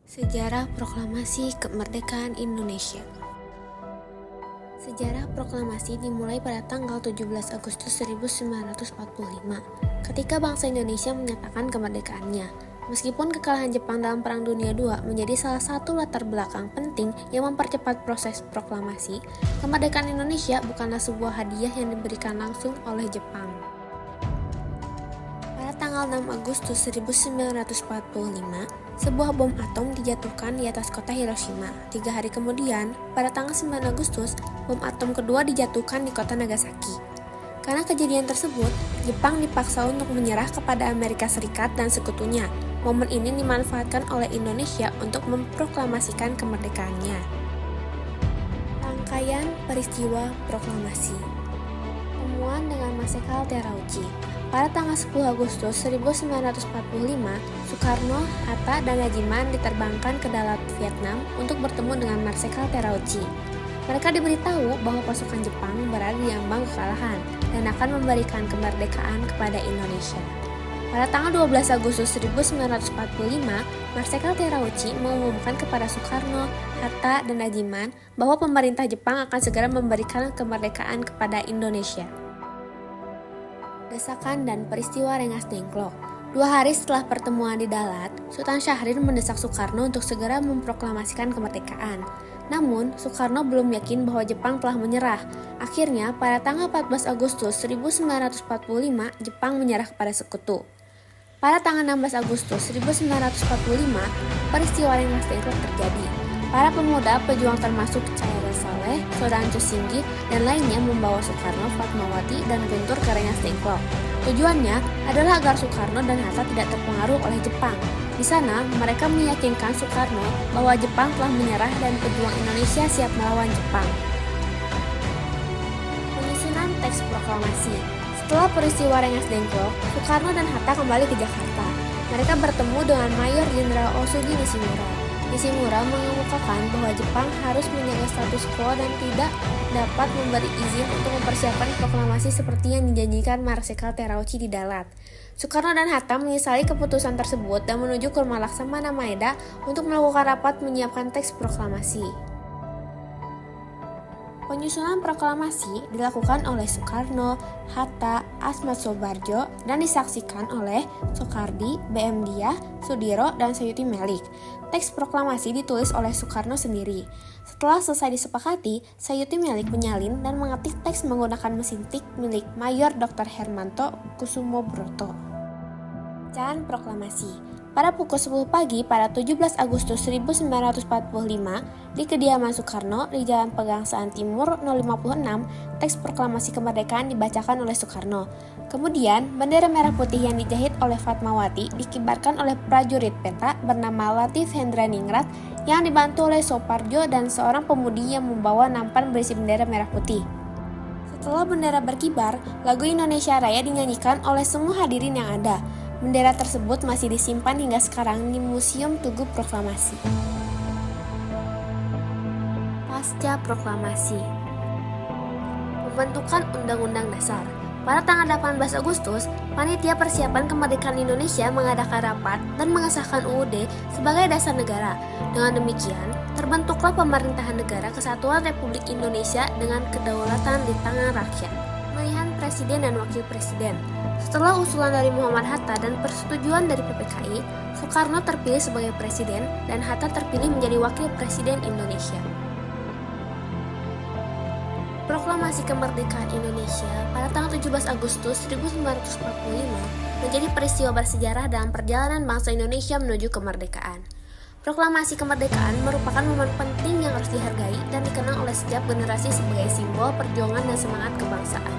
Sejarah Proklamasi Kemerdekaan Indonesia. Sejarah proklamasi dimulai pada tanggal 17 Agustus 1945, ketika bangsa Indonesia menyatakan kemerdekaannya. Meskipun kekalahan Jepang dalam Perang Dunia II menjadi salah satu latar belakang penting yang mempercepat proses proklamasi, kemerdekaan Indonesia bukanlah sebuah hadiah yang diberikan langsung oleh Jepang. Pada tanggal 6 Agustus 1945, sebuah bom atom dijatuhkan di atas kota Hiroshima. 3 hari kemudian, pada tanggal 9 Agustus, bom atom kedua dijatuhkan di kota Nagasaki. Karena kejadian tersebut, Jepang dipaksa untuk menyerah kepada Amerika Serikat dan sekutunya. Momen ini dimanfaatkan oleh Indonesia untuk memproklamasikan kemerdekaannya. Rangkaian peristiwa proklamasi. Pertemuan dengan Marsekal Terauchi. Pada tanggal 10 Agustus 1945, Soekarno, Hatta, dan Najiman diterbangkan ke Dalat, Vietnam untuk bertemu dengan Marsekal Terauchi. Mereka diberitahu bahwa pasukan Jepang berada di ambang kekalahan dan akan memberikan kemerdekaan kepada Indonesia. Pada tanggal 12 Agustus 1945, Marsekal Terauchi mengumumkan kepada Soekarno, Hatta, dan Najiman bahwa pemerintah Jepang akan segera memberikan kemerdekaan kepada Indonesia. Desakan dan peristiwa Rengas Dengklok. 2 hari setelah pertemuan di Dalat, Sultan Syahrir mendesak Soekarno untuk segera memproklamasikan kemerdekaan. Namun, Soekarno belum yakin bahwa Jepang telah menyerah. Akhirnya, pada tanggal 14 Agustus 1945, Jepang menyerah kepada sekutu. Pada tanggal 16 Agustus 1945, peristiwa Rengas Dengklok terjadi. Para pemuda pejuang termasuk Cahaya Saleh, Sodan Cusinggi, dan lainnya membawa Soekarno, Fatmawati, dan Guntur ke Rengas Dengklok. Tujuannya adalah agar Soekarno dan Hatta tidak terpengaruh oleh Jepang. Di sana, mereka meyakinkan Soekarno bahwa Jepang telah menyerah dan pejuang Indonesia siap melawan Jepang. Penyusunan teks proklamasi. Setelah peristiwa Rengas Dengklok, Soekarno dan Hatta kembali ke Jakarta. Mereka bertemu dengan Mayor Jenderal Osugi Nishimura. Nishimura mengemukakan bahwa Jepang harus menjaga status quo dan tidak dapat memberi izin untuk mempersiapkan proklamasi seperti yang dijanjikan Marsekal Terauchi di Dalat. Soekarno dan Hatta menyesali keputusan tersebut dan menuju ke rumah Laksamana Maeda untuk melakukan rapat menyiapkan teks proklamasi. Penyusunan proklamasi dilakukan oleh Soekarno, Hatta, Asmat Soebardjo, dan disaksikan oleh Soekardi, B.M. Diah, Sudiro, dan Sayuti Melik. Teks proklamasi ditulis oleh Soekarno sendiri. Setelah selesai disepakati, Sayuti Melik menyalin dan mengetik teks menggunakan mesin tik milik Mayor Dr. Hermanto Kusumobroto. Bacaan proklamasi. Pada pukul 10 pagi pada 17 Agustus 1945, di kediaman Soekarno di Jalan Pegangsaan Timur 056, teks proklamasi kemerdekaan dibacakan oleh Soekarno. Kemudian, bendera merah putih yang dijahit oleh Fatmawati dikibarkan oleh prajurit peta bernama Latif Hendraningrat yang dibantu oleh Sopardjo dan seorang pemudi yang membawa nampan berisi bendera merah putih. Setelah bendera berkibar, lagu Indonesia Raya dinyanyikan oleh semua hadirin yang ada. Bendera tersebut masih disimpan hingga sekarang di Museum Tugu Proklamasi. Pasca Proklamasi. Pembentukan Undang-Undang Dasar. Pada tanggal 18 Agustus, Panitia Persiapan Kemerdekaan Indonesia mengadakan rapat dan mengesahkan UUD sebagai dasar negara. Dengan demikian, terbentuklah Pemerintahan Negara Kesatuan Republik Indonesia dengan kedaulatan di tangan rakyat. Pemilihan Presiden dan Wakil Presiden. Setelah usulan dari Muhammad Hatta dan persetujuan dari PPKI, Soekarno terpilih sebagai Presiden dan Hatta terpilih menjadi Wakil Presiden Indonesia. Proklamasi Kemerdekaan Indonesia pada tanggal 17 Agustus 1945 menjadi peristiwa bersejarah dalam perjalanan bangsa Indonesia menuju kemerdekaan. Proklamasi kemerdekaan merupakan momen penting yang harus dihargai dan dikenang oleh setiap generasi sebagai simbol perjuangan dan semangat kebangsaan.